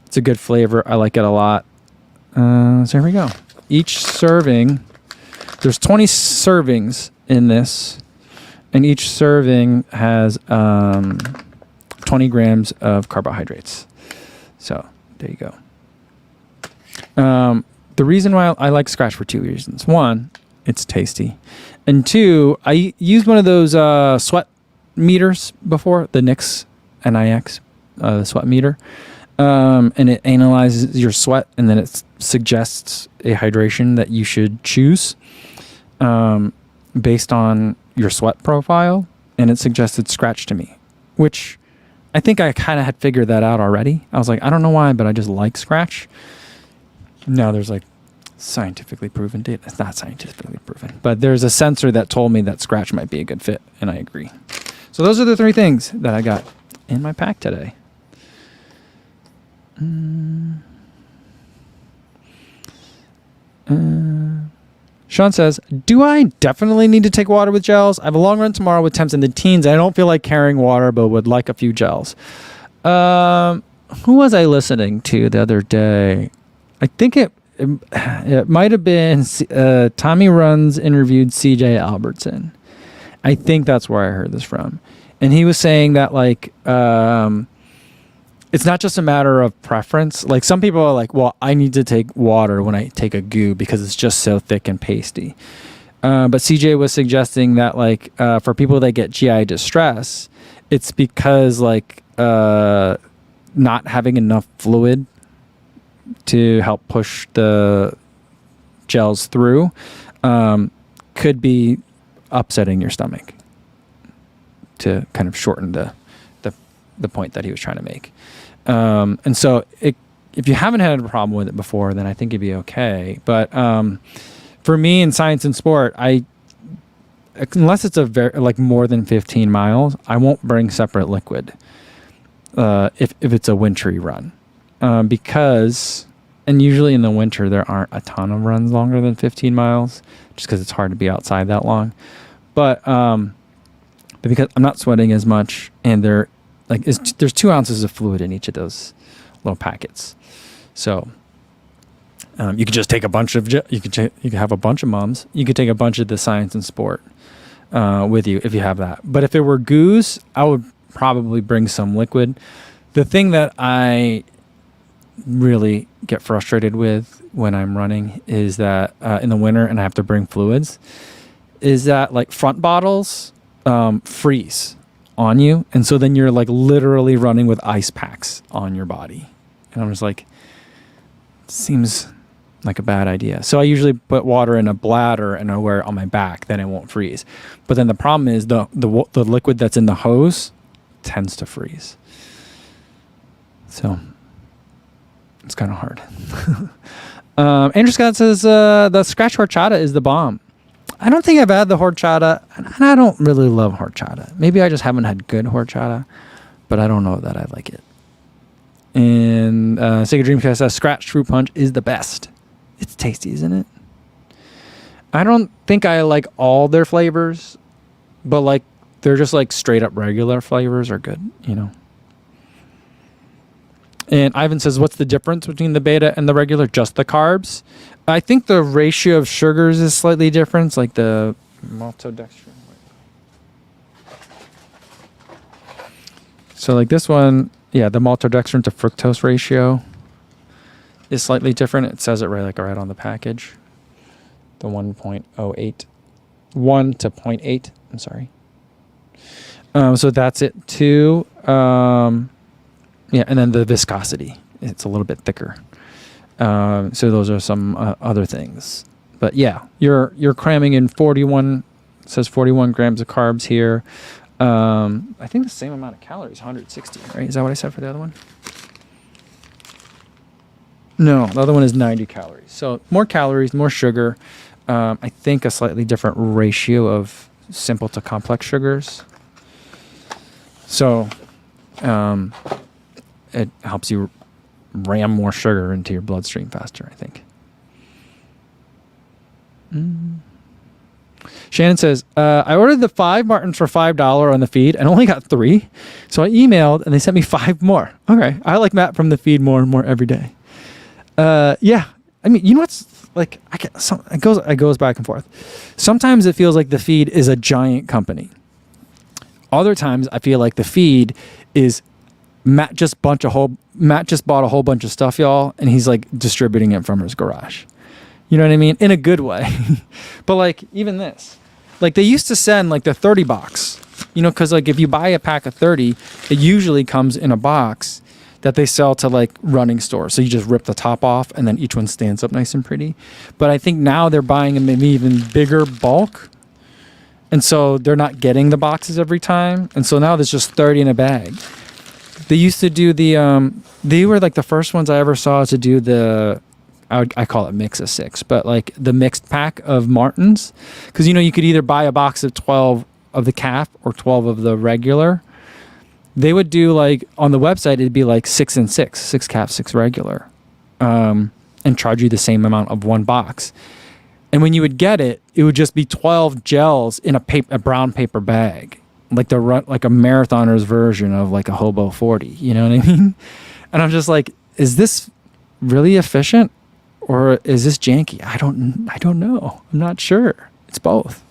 It's a good flavor. I like it a lot. So here we go. Each serving, there's 20 servings in this, and each serving has 20 grams of carbohydrates. So there you go. The reason why I like Scratch for 2 reasons. 1, it's tasty. And 2, I used one of those sweat meters before, the NIX, NIX, the sweat meter. And it analyzes your sweat, and then it suggests a hydration that you should choose based on your sweat profile. And it suggested Scratch to me, which I think I kind of had figured that out already. I was like, I don't know why, but I just like Scratch. Now there's scientifically proven data. It's not scientifically proven, but there's a sensor that told me that Scratch might be a good fit, and I agree. So those are the 3 things that I got in my pack today. Sean says, do I definitely need to take water with gels? I have a long run tomorrow with temps in the teens. I don't feel like carrying water, but would like a few gels. Who was I listening to the other day? I think it might have been Tommy Runs interviewed CJ Albertson. I think that's where I heard this from. And he was saying that it's not just a matter of preference. Some people are like, well, I need to take water when I take a goo because it's just so thick and pasty. But CJ was suggesting that for people that get GI distress, it's because not having enough fluid to help push the gels through could be upsetting your stomach, to kind of shorten the point that he was trying to make. And so if you haven't had a problem with it before, then I think it'd be okay. But for me in Science and Sport, unless it's a very more than 15 miles, I won't bring separate liquid if it's a wintry run, because And usually in the winter, there aren't a ton of runs longer than 15 miles, just because it's hard to be outside that long. But because I'm not sweating as much, and there's 2 ounces of fluid in each of those little packets. So you could just take a bunch of you could have a bunch of mums. You could take a bunch of the Science and Sport with you if you have that. But if it were goose, I would probably bring some liquid. The thing that I really get frustrated with when I'm running is that in the winter and I have to bring fluids, is that like front bottles freeze on you, and so then you're like literally running with ice packs on your body, and I'm just like, seems like a bad idea. So I usually put water in a bladder and I wear it on my back, then it won't freeze. But then the problem is the liquid that's in the hose tends to freeze, so it's kind of hard. Andrew Scott says the scratch horchata is the bomb. I don't think I've had the horchata, and I don't really love horchata. Maybe I just haven't had good horchata, but I don't know that I like it. And Sega Dreamcast says scratch fruit punch is the best. It's tasty, isn't it? I don't think I like all their flavors, but like they're just like straight up regular flavors are good, you know. And Ivan says, what's the difference between the beta and the regular? Just the carbs. I think the ratio of sugars is slightly different, like the maltodextrin. So like this one, yeah, the maltodextrin to fructose ratio is slightly different. It says it right on the package. The 1.08. 1 to 0.8. I'm sorry. So that's it too. Yeah, and then the viscosity. It's a little bit thicker. So those are some other things. But yeah, you're cramming in 41, it says 41 grams of carbs here. I think the same amount of calories, 160, right? Is that what I said for the other one? No, the other one is 90 calories. So more calories, more sugar. I think a slightly different ratio of simple to complex sugars. So it helps you ram more sugar into your bloodstream faster, I think. Shannon says, I ordered the 5 Martins for $5 on the feed and only got 3. So I emailed and they sent me 5 more. Okay. I like Matt from the feed more and more every day. Yeah. I mean, you know what's like, it goes back and forth. Sometimes it feels like the feed is a giant company. Other times I feel like the feed is Matt just bought a whole bunch of stuff, y'all, and he's like distributing it from his garage. You know what I mean? In a good way. But like even this, like they used to send like the 30 box, you know, because like if you buy a pack of 30, it usually comes in a box that they sell to like running stores. So you just rip the top off and then each one stands up nice and pretty. But I think now they're buying a maybe even bigger bulk. And so they're not getting the boxes every time. And so now there's just 30 in a bag. They used to do they were like the first ones I ever saw to do I call it mix of 6, but like the mixed pack of Martins. Because, you know, you could either buy a box of 12 of the calf or 12 of the regular. They would do like on the website, it'd be like 6 and 6, 6 calf, 6 regular, and charge you the same amount of one box. And when you would get it, it would just be 12 gels in a brown paper bag. Like a marathoner's version of like a Hobo 40, you know what I mean? And I'm just like, is this really efficient or is this janky? I don't know. I'm not sure. It's both.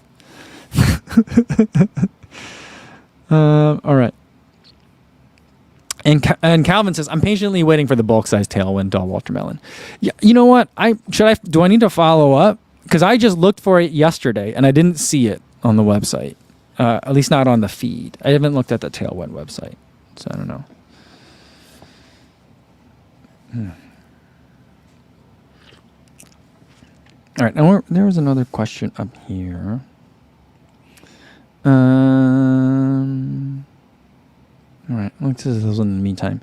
All right. And Calvin says, I'm patiently waiting for the bulk size Tailwind Dull Watermelon. Yeah, you know what? Do I need to follow up? Because I just looked for it yesterday and I didn't see it on the website. At least not on the feed. I haven't looked at the Tailwind website, so I don't know. All right, now there was another question up here. All right, let's do those in the meantime.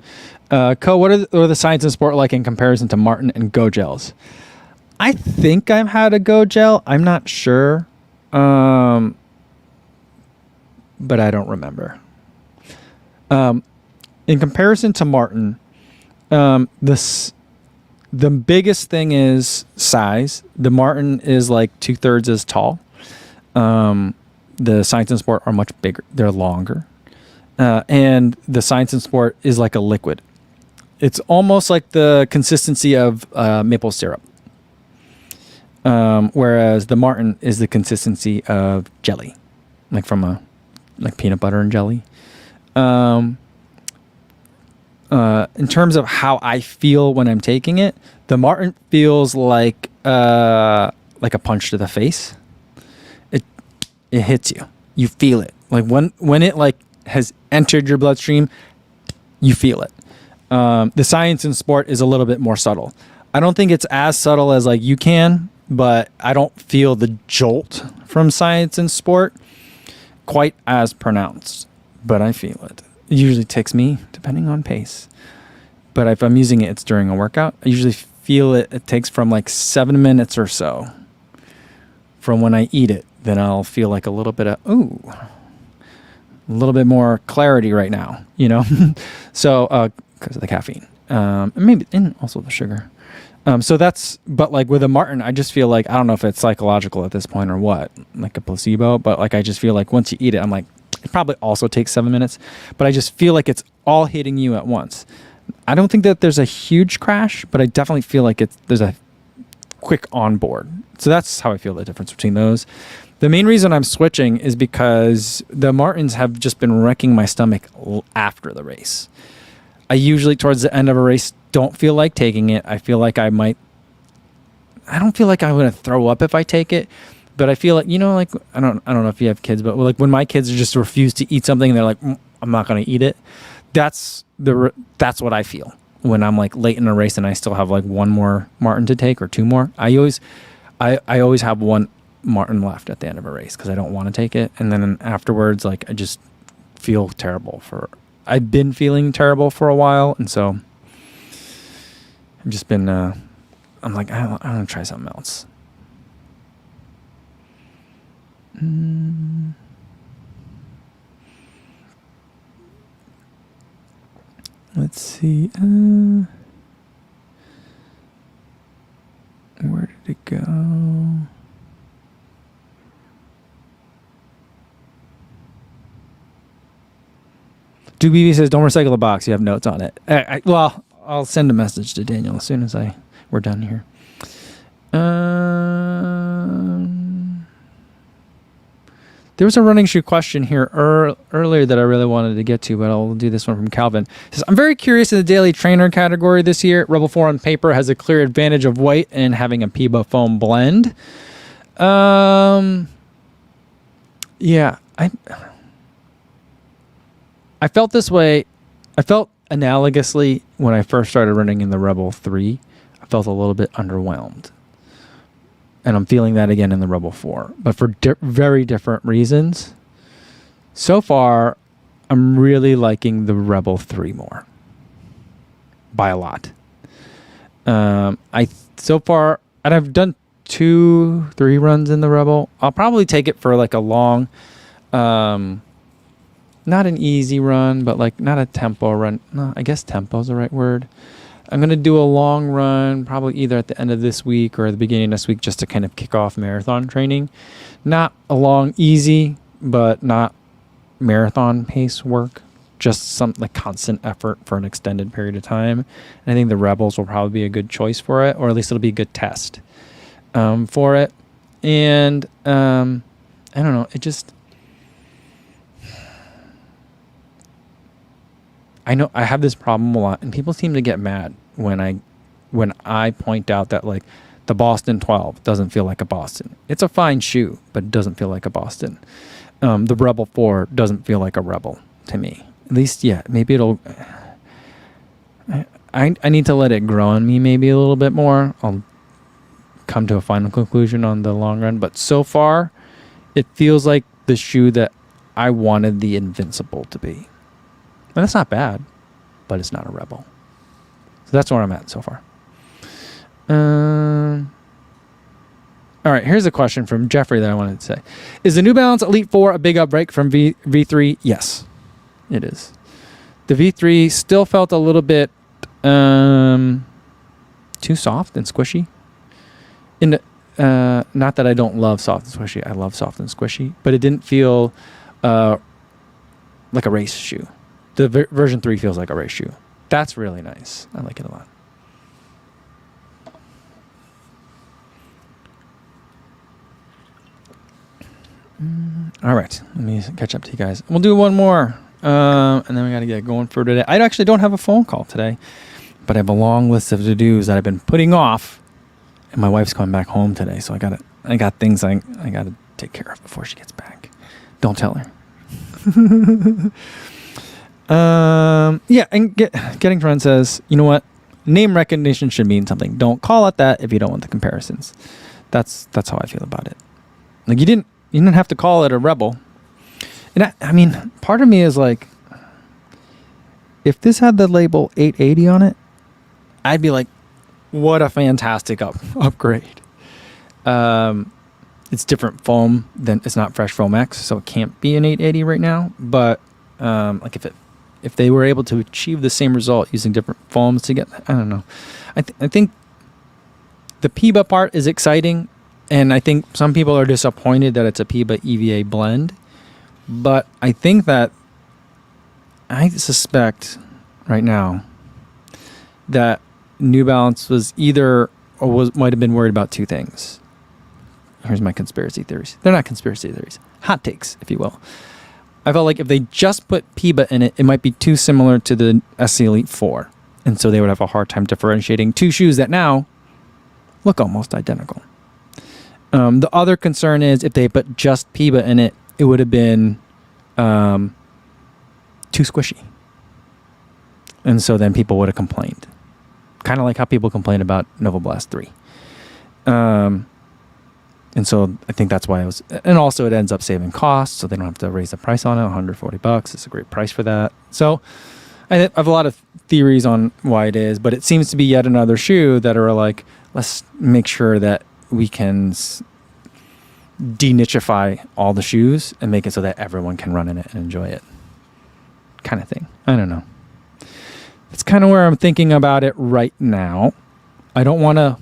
What are the Science and Sport like in comparison to Martin and Go Gels? I think I've had a Go Gel. I'm not sure. But I don't remember. In comparison to Martin, The biggest thing is size. The Martin is like 2/3 as tall. The Science and Sport are much bigger. They're longer. And the Science and Sport is like a liquid. It's almost like the consistency of maple syrup. Whereas the Martin is the consistency of jelly, like from like peanut butter and jelly. In terms of how I feel when I'm taking it, the Martin feels like a punch to the face. It hits you. You feel it. Like when it like has entered your bloodstream, you feel it. The Science and Sport is a little bit more subtle. I don't think it's as subtle as like you can, but I don't feel the jolt from Science and Sport quite as pronounced, but I feel it. It usually takes me, depending on pace. But if I'm using it, it's during a workout. I usually feel it. It takes from like 7 minutes or so from when I eat it. Then I'll feel like a little bit of, a little bit more clarity right now, you know? So, because of the caffeine. And maybe, and also the sugar. So that's, but like with a Martin, I just feel like, I don't know if it's psychological at this point or what, like a placebo, but like I just feel like once you eat it, I'm like, it probably also takes 7 minutes, but I just feel like it's all hitting you at once. I don't think that there's a huge crash, but I definitely feel like there's a quick onboard. So that's how I feel the difference between those. The main reason I'm switching is because the Martins have just been wrecking my stomach after the race. I usually towards the end of a race don't feel like taking it. I feel like I don't feel like I'm going to throw up if I take it, but I feel like, like I don't know if you have kids, but like when my kids just refuse to eat something and they're like, I'm not going to eat it. That's what I feel when I'm like late in a race and I still have like one more Martin to take or two more. I always have one Martin left at the end of a race because I don't want to take it. And then afterwards, like I just feel terrible I've been feeling terrible for a while. And so I've just been, I'm like, I want to try something else. Let's see. Where did it go? Duke BB says, don't recycle the box. You have notes on it. Well, I'll send a message to Daniel as soon as we're done here. There was a running shoe question here earlier that I really wanted to get to, but I'll do this one from Calvin. It says, I'm very curious in the daily trainer category this year. Rebel 4 on paper has a clear advantage of weight and having a Peebo foam blend. Yeah, I felt this way. I felt analogously when I first started running in the Rebel 3. I felt a little bit underwhelmed. And I'm feeling that again in the Rebel 4, but for very different reasons. So far, I'm really liking the Rebel 3 more. By a lot. So far, and I've done 2-3 runs in the Rebel. I'll probably take it for like a long, not an easy run, but like not a tempo run. No, I guess tempo is the right word. I'm going to do a long run, probably either at the end of this week or at the beginning of next week, just to kind of kick off marathon training. Not a long, easy, but not marathon pace work. Just some like constant effort for an extended period of time. And I think the Rebels will probably be a good choice for it, or at least it'll be a good test for it. And I don't know, it just... I know I have this problem a lot, and people seem to get mad when I point out that like the Boston 12 doesn't feel like a Boston. It's a fine shoe, but it doesn't feel like a Boston. The Rebel 4 doesn't feel like a Rebel to me. At least, yeah, maybe it'll... I need to let it grow on me maybe a little bit more. I'll come to a final conclusion on the long run, but so far, it feels like the shoe that I wanted the Invincible to be. And that's not bad, but it's not a Rebel. So that's where I'm at so far. All right, here's a question from Jeffrey that I wanted to say. Is the New Balance Elite 4 a big upgrade from V3? Yes, it is. The V3 still felt a little bit too soft and squishy. Not that I don't love soft and squishy. I love soft and squishy, but it didn't feel like a race shoe. The version 3 feels like a race shoe. That's really nice. I like it a lot. All right, let me catch up to you guys. We'll do one more, and then we got to get going for today. I actually don't have a phone call today, but I have a long list of to-dos that I've been putting off, and my wife's coming back home today, so I got things I got to take care of before she gets back. Don't tell her. Yeah, and Getting Friend says, you know what? Name recognition should mean something. Don't call it that if you don't want the comparisons. That's how I feel about it. Like you didn't have to call it a Rebel. And I mean, part of me is like, if this had the label 880 on it, I'd be like, what a fantastic upgrade. It's different foam it's not Fresh Foam X, so it can't be an 880 right now. But like if they were able to achieve the same result using different foams to get, I don't know. I think the PIBA part is exciting, and I think some people are disappointed that it's a PIBA EVA blend. But I think that I suspect right now that New Balance was might have been worried about two things. Here's my conspiracy theories. They're not conspiracy theories. Hot takes, if you will. I felt like if they just put PIBA in it, it might be too similar to the SC Elite 4. And so they would have a hard time differentiating two shoes that now look almost identical. The other concern is if they put just PIBA in it, it would have been too squishy. And so then people would have complained. Kind of like how people complain about Nova Blast 3. And so I think that's why and also it ends up saving costs, so they don't have to raise the price on it. $140. It's a great price for that. So I have a lot of theories on why it is, but it seems to be yet another shoe that are like, let's make sure that we can denichify all the shoes and make it so that everyone can run in it and enjoy it, kind of thing. I don't know. That's kind of where I'm thinking about it right now. I don't want to,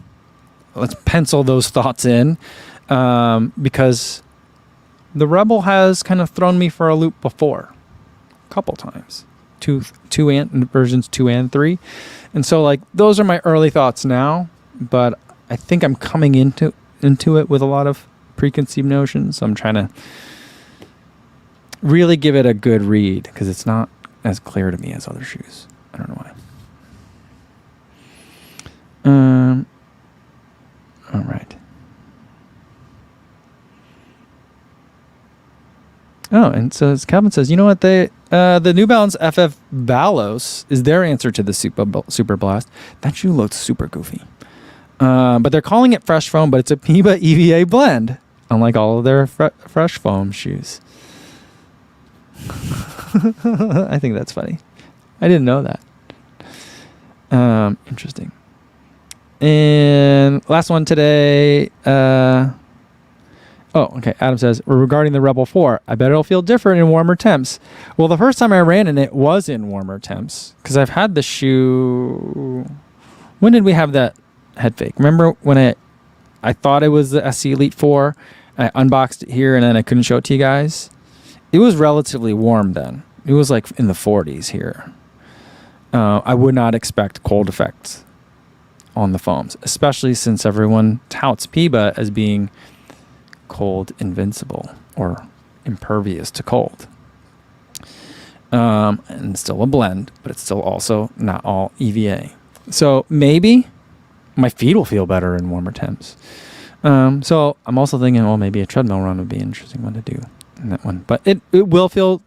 let's pencil those thoughts in, because the Rebel has kind of thrown me for a loop before, a couple times, versions 2 and 3. And so like, those are my early thoughts now, but I think I'm coming into it with a lot of preconceived notions. So I'm trying to really give it a good read because it's not as clear to me as other shoes. I don't know why. All right. Oh, and so Calvin says, you know what? The New Balance FF Balos is their answer to the Super Blast. That shoe looks super goofy. But they're calling it Fresh Foam, but it's a PIBA EVA blend, unlike all of their Fresh Foam shoes. I think that's funny. I didn't know that. Interesting. And last one today. Okay. Adam says, regarding the Rebel 4, I bet it'll feel different in warmer temps. Well, the first time I ran in it was in warmer temps because I've had the shoe. When did we have that head fake? Remember when I thought it was the SC Elite 4? I unboxed it here and then I couldn't show it to you guys. It was relatively warm then. It was like in the 40s here. I would not expect cold effects on the foams, especially since everyone touts PIBA as being cold invincible or impervious to cold. And still a blend, but it's still also not all EVA. So maybe my feet will feel better in warmer temps. So I'm also thinking, maybe a treadmill run would be an interesting one to do in that one. But it will feel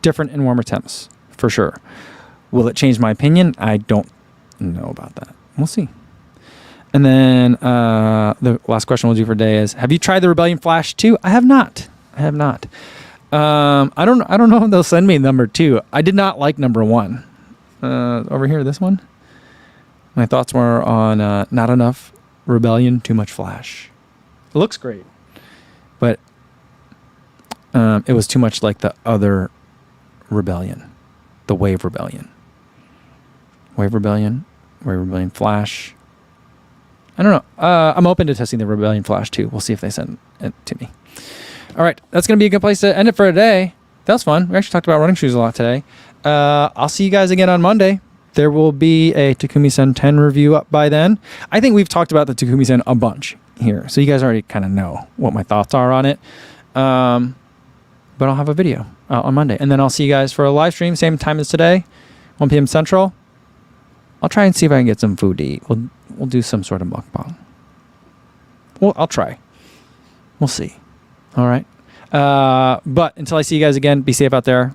different in warmer temps, for sure. Will it change my opinion? I don't know about that. We'll see. And then the last question we'll do for today is, have you tried the Rebellion Flash 2? I have not. I don't know if they'll send me number 2. I did not like number 1. Over here, this one. My thoughts were on not enough Rebellion, too much Flash. It looks great, but it was too much like the other Rebellion, the Wave Rebellion. Wave Rebellion Flash, I don't know. I'm open to testing the Rebellion Flash too. We'll see if they send it to me. All right, that's going to be a good place to end it for today. That was fun. We actually talked about running shoes a lot today. I'll see you guys again on Monday. There will be a Takumi Sen 10 review up by then. I think we've talked about the Takumi Sen a bunch here, so you guys already kind of know what my thoughts are on it. But I'll have a video on Monday, and then I'll see you guys for a live stream, same time as today, 1 p.m. Central. I'll try and see if I can get some food to eat. We'll do some sort of mukbang. Well, I'll try. We'll see. All right. But until I see you guys again, be safe out there.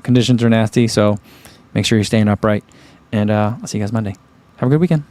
Conditions are nasty, so make sure you're staying upright. And I'll see you guys Monday. Have a good weekend.